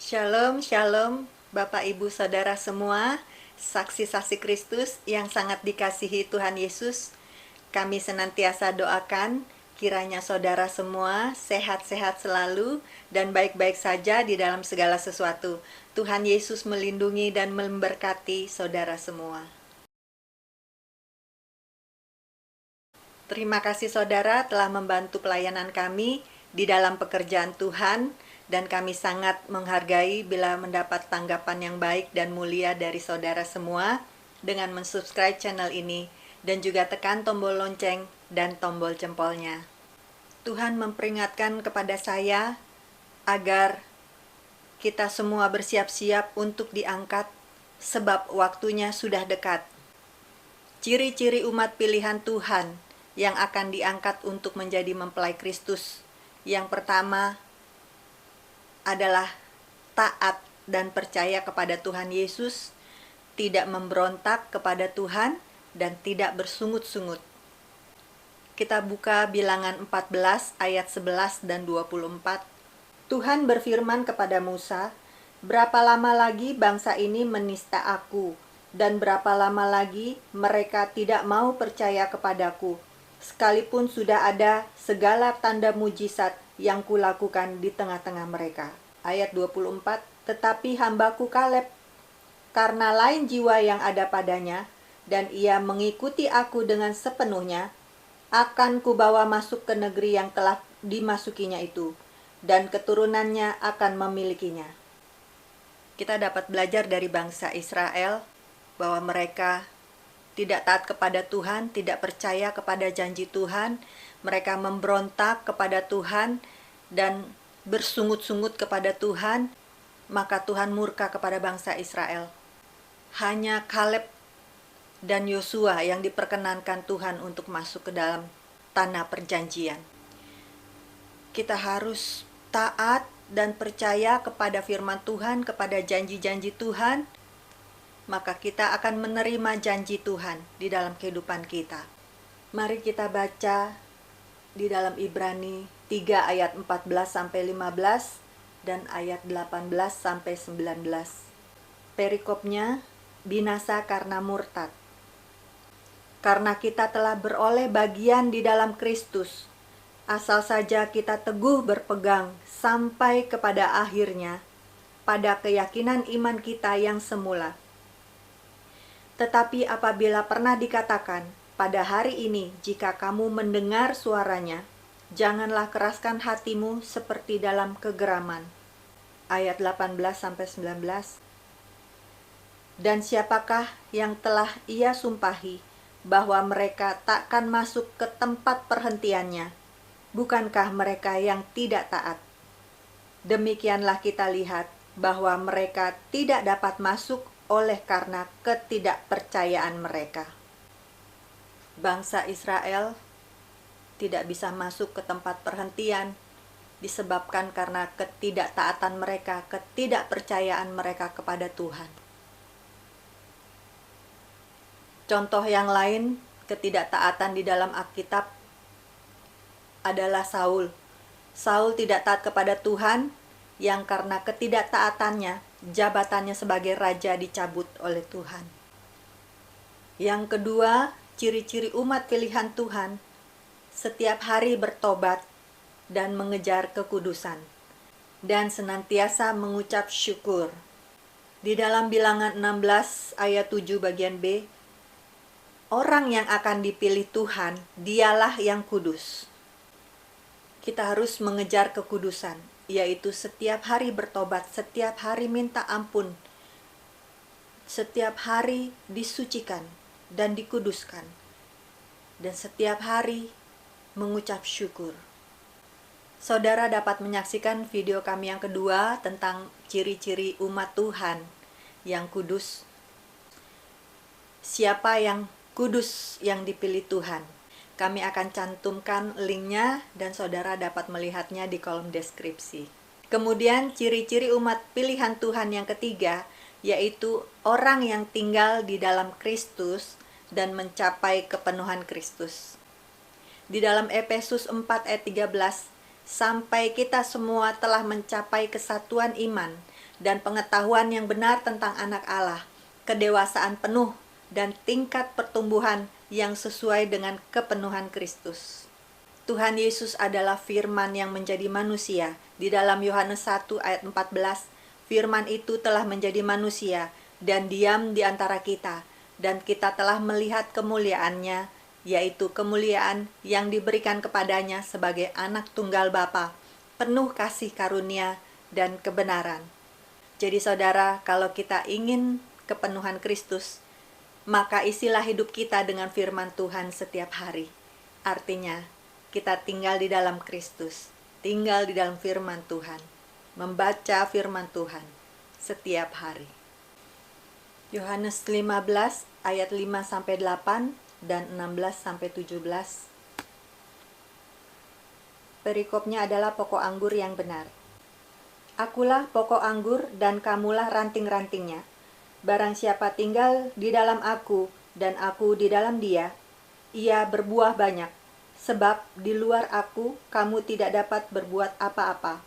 Shalom, shalom, Bapak Ibu Saudara semua, saksi-saksi Kristus yang sangat dikasihi Tuhan Yesus. Kami senantiasa doakan kiranya saudara semua sehat-sehat selalu dan baik-baik saja di dalam segala sesuatu. Tuhan Yesus melindungi dan memberkati saudara semua. Terima kasih saudara telah membantu pelayanan kami di dalam pekerjaan Tuhan, dan kami sangat menghargai bila mendapat tanggapan yang baik dan mulia dari saudara semua dengan mensubscribe channel ini dan juga tekan tombol lonceng dan tombol jempolnya. Tuhan memperingatkan kepada saya agar kita semua bersiap-siap untuk diangkat sebab waktunya sudah dekat. Ciri-ciri umat pilihan Tuhan yang akan diangkat untuk menjadi mempelai Kristus. Yang pertama adalah taat dan percaya kepada Tuhan Yesus, tidak memberontak kepada Tuhan, dan tidak bersungut-sungut. Kita buka Bilangan 14 ayat 11 dan 24. Tuhan berfirman kepada Musa, "Berapa lama lagi bangsa ini menista aku, dan berapa lama lagi mereka tidak mau percaya kepadaku, sekalipun sudah ada segala tanda mujizat yang kulakukan di tengah-tengah mereka." Ayat 24, "Tetapi hambaku Kaleb, karena lain jiwa yang ada padanya, dan ia mengikuti aku dengan sepenuhnya, akan kubawa masuk ke negeri yang telah dimasukinya itu, dan keturunannya akan memilikinya." Kita dapat belajar dari bangsa Israel bahwa mereka tidak taat kepada Tuhan, tidak percaya kepada janji Tuhan, mereka memberontak kepada Tuhan dan bersungut-sungut kepada Tuhan, maka Tuhan murka kepada bangsa Israel. Hanya Kaleb dan Yosua yang diperkenankan Tuhan untuk masuk ke dalam tanah perjanjian. Kita harus taat dan percaya kepada firman Tuhan, kepada janji-janji Tuhan, maka kita akan menerima janji Tuhan di dalam kehidupan kita. Mari kita baca di dalam Ibrani 3 ayat 14-15 dan ayat 18-19. Perikopnya, binasa karena murtad. Karena kita telah beroleh bagian di dalam Kristus, asal saja kita teguh berpegang sampai kepada akhirnya pada keyakinan iman kita yang semula. Tetapi apabila pernah dikatakan, pada hari ini jika kamu mendengar suaranya, janganlah keraskan hatimu seperti dalam kegeraman. Ayat 18-19. Dan siapakah yang telah ia sumpahi bahwa mereka takkan masuk ke tempat perhentiannya? Bukankah mereka yang tidak taat? Demikianlah kita lihat bahwa mereka tidak dapat masuk oleh karena ketidakpercayaan mereka. Bangsa Israel tidak bisa masuk ke tempat perhentian disebabkan karena ketidaktaatan mereka, ketidakpercayaan mereka kepada Tuhan. Contoh yang lain ketidaktaatan di dalam Alkitab adalah Saul. Saul tidak taat kepada Tuhan, yang karena ketidaktaatannya, jabatannya sebagai raja dicabut oleh Tuhan. Yang kedua, ciri-ciri umat pilihan Tuhan, setiap hari bertobat dan mengejar kekudusan, dan senantiasa mengucap syukur. Di dalam Bilangan 16 ayat 7 bagian B, orang yang akan dipilih Tuhan, dialah yang kudus. Kita harus mengejar kekudusan, yaitu setiap hari bertobat, setiap hari minta ampun, setiap hari disucikan dan dikuduskan, dan setiap hari mengucap syukur. Saudara dapat menyaksikan video kami yang kedua tentang ciri-ciri umat Tuhan yang kudus. Siapa yang kudus yang dipilih Tuhan? Kami akan cantumkan linknya dan saudara dapat melihatnya di kolom deskripsi. Kemudian ciri-ciri umat pilihan Tuhan yang ketiga, yaitu orang yang tinggal di dalam Kristus dan mencapai kepenuhan Kristus. Di dalam Efesus 4 ayat 13, sampai kita semua telah mencapai kesatuan iman dan pengetahuan yang benar tentang anak Allah, kedewasaan penuh, dan tingkat pertumbuhan yang sesuai dengan kepenuhan Kristus. Tuhan Yesus adalah firman yang menjadi manusia. Di dalam Yohanes 1 ayat 14, firman itu telah menjadi manusia dan diam di antara kita, dan kita telah melihat kemuliaannya, yaitu kemuliaan yang diberikan kepadanya sebagai anak tunggal Bapa, penuh kasih karunia dan kebenaran. Jadi saudara, kalau kita ingin kepenuhan Kristus, maka isilah hidup kita dengan firman Tuhan setiap hari. Artinya, kita tinggal di dalam Kristus, tinggal di dalam firman Tuhan, membaca firman Tuhan setiap hari. Yohanes 15 ayat 5-8 dan 16-17. Perikopnya adalah pokok anggur yang benar. Akulah pokok anggur dan kamulah ranting-rantingnya. Barang siapa tinggal di dalam aku dan aku di dalam dia, ia berbuah banyak. Sebab di luar aku, kamu tidak dapat berbuat apa-apa.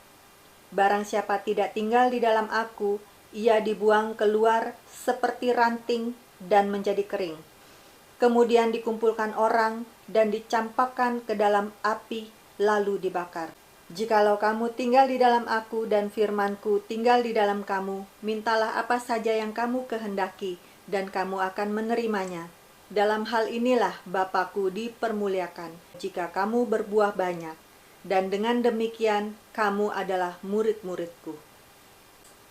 Barang siapa tidak tinggal di dalam aku, ia dibuang keluar seperti ranting dan menjadi kering. Kemudian dikumpulkan orang dan dicampakkan ke dalam api, lalu dibakar. Jikalau kamu tinggal di dalam aku dan firmanku tinggal di dalam kamu, mintalah apa saja yang kamu kehendaki, dan kamu akan menerimanya. Dalam hal inilah Bapa-Ku dipermuliakan, jika kamu berbuah banyak, dan dengan demikian kamu adalah murid-murid-Ku.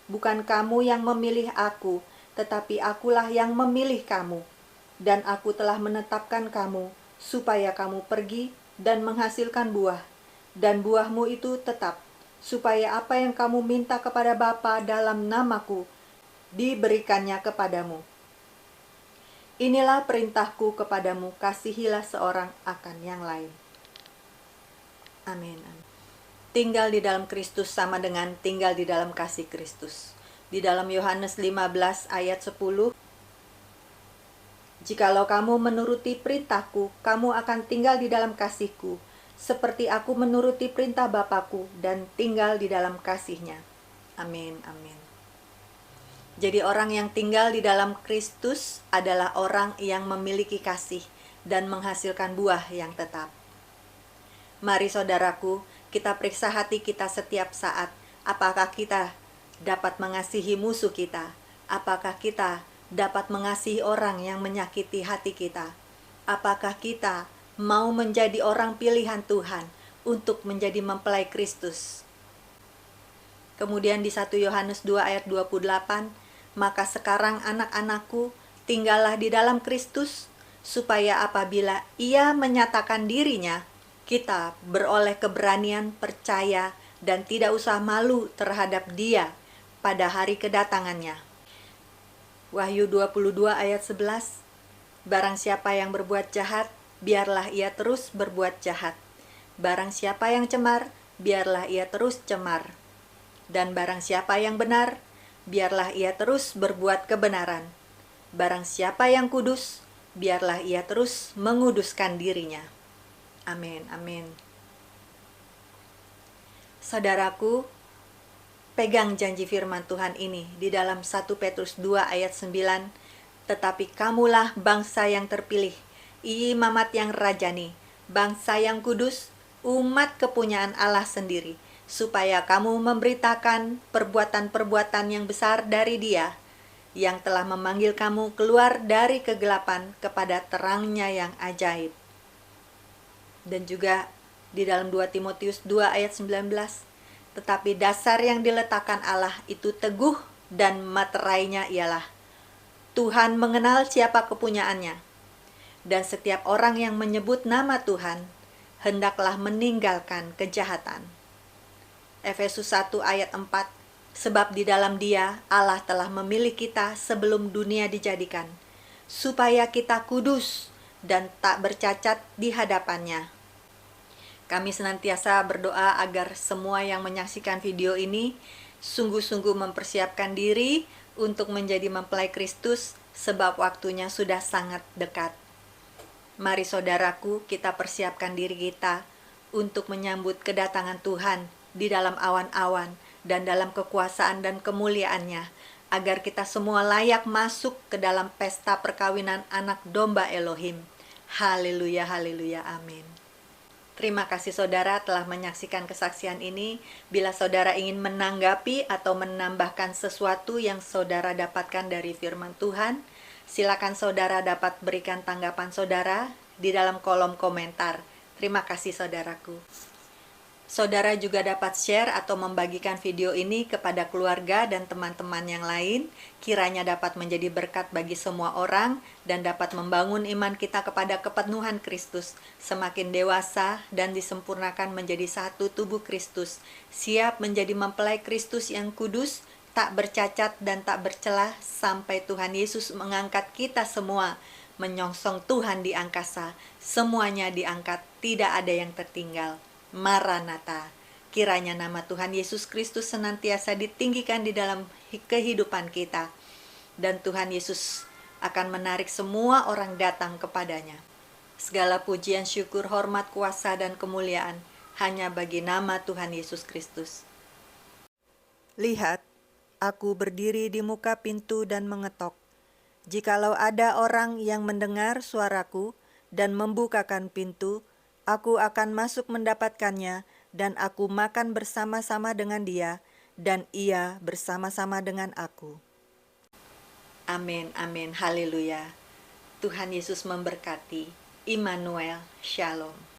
Bukan kamu yang memilih aku, tetapi akulah yang memilih kamu, dan aku telah menetapkan kamu, supaya kamu pergi dan menghasilkan buah, dan buahmu itu tetap, supaya apa yang kamu minta kepada Bapa dalam namaku, diberikannya kepadamu. Inilah perintahku kepadamu, kasihilah seorang akan yang lain. Amin. Tinggal di dalam Kristus sama dengan tinggal di dalam kasih Kristus. Di dalam Yohanes 15 ayat 10, jikalau kamu menuruti perintahku, kamu akan tinggal di dalam kasihku, seperti aku menuruti perintah Bapa-Ku dan tinggal di dalam kasih-Nya. Amin, amin. Jadi orang yang tinggal di dalam Kristus adalah orang yang memiliki kasih dan menghasilkan buah yang tetap. Mari saudaraku, kita periksa hati kita setiap saat. Apakah kita dapat mengasihi musuh kita? Apakah kita dapat mengasihi orang yang menyakiti hati kita? Apakah kita mau menjadi orang pilihan Tuhan untuk menjadi mempelai Kristus? Kemudian di 1 Yohanes 2 ayat 28, maka sekarang anak-anakku, tinggallah di dalam Kristus, supaya apabila Ia menyatakan dirinya, kita beroleh keberanian, percaya, dan tidak usah malu terhadap Dia pada hari kedatangannya. Wahyu 22 ayat 11, barang siapa yang berbuat jahat, biarlah ia terus berbuat jahat. Barang siapa yang cemar, biarlah ia terus cemar. Dan barang siapa yang benar, biarlah ia terus berbuat kebenaran. Barang siapa yang kudus, biarlah ia terus menguduskan dirinya. Amin, amin. Saudaraku, pegang janji firman Tuhan ini di dalam 1 Petrus 2 ayat 9, tetapi kamulah bangsa yang terpilih, imamat yang rajani, bangsa yang kudus, umat kepunyaan Allah sendiri, supaya kamu memberitakan perbuatan-perbuatan yang besar dari Dia, yang telah memanggil kamu keluar dari kegelapan kepada terangnya yang ajaib. Dan juga di dalam 2 Timotius 2 ayat 19, tetapi dasar yang diletakkan Allah itu teguh dan materainya ialah Tuhan mengenal siapa kepunyaannya, dan setiap orang yang menyebut nama Tuhan hendaklah meninggalkan kejahatan. Efesus 1 ayat 4, sebab di dalam Dia Allah telah memilih kita sebelum dunia dijadikan, supaya kita kudus dan tak bercacat di hadapannya. Kami senantiasa berdoa agar semua yang menyaksikan video ini sungguh-sungguh mempersiapkan diri untuk menjadi mempelai Kristus, sebab waktunya sudah sangat dekat. Mari saudaraku, kita persiapkan diri kita untuk menyambut kedatangan Tuhan di dalam awan-awan dan dalam kekuasaan dan kemuliaannya, agar kita semua layak masuk ke dalam pesta perkawinan anak domba Elohim. Haleluya, haleluya, amin. Terima kasih saudara telah menyaksikan kesaksian ini. Bila saudara ingin menanggapi atau menambahkan sesuatu yang saudara dapatkan dari firman Tuhan, silakan saudara dapat berikan tanggapan saudara di dalam kolom komentar. Terima kasih saudaraku. Saudara juga dapat share atau membagikan video ini kepada keluarga dan teman-teman yang lain, kiranya dapat menjadi berkat bagi semua orang dan dapat membangun iman kita kepada kepenuhan Kristus, semakin dewasa dan disempurnakan menjadi satu tubuh Kristus, siap menjadi mempelai Kristus yang kudus, tak bercacat dan tak bercelah sampai Tuhan Yesus mengangkat kita semua, menyongsong Tuhan di angkasa, semuanya diangkat, tidak ada yang tertinggal. Maranatha, kiranya nama Tuhan Yesus Kristus senantiasa ditinggikan di dalam kehidupan kita, dan Tuhan Yesus akan menarik semua orang datang kepadanya. Segala pujian, syukur, hormat, kuasa, dan kemuliaan hanya bagi nama Tuhan Yesus Kristus. Lihat, aku berdiri di muka pintu dan mengetok. Jikalau ada orang yang mendengar suaraku dan membukakan pintu, aku akan masuk mendapatkannya, dan aku makan bersama-sama dengan dia, dan ia bersama-sama dengan aku. Amin, amin, haleluya. Tuhan Yesus memberkati. Immanuel, Shalom.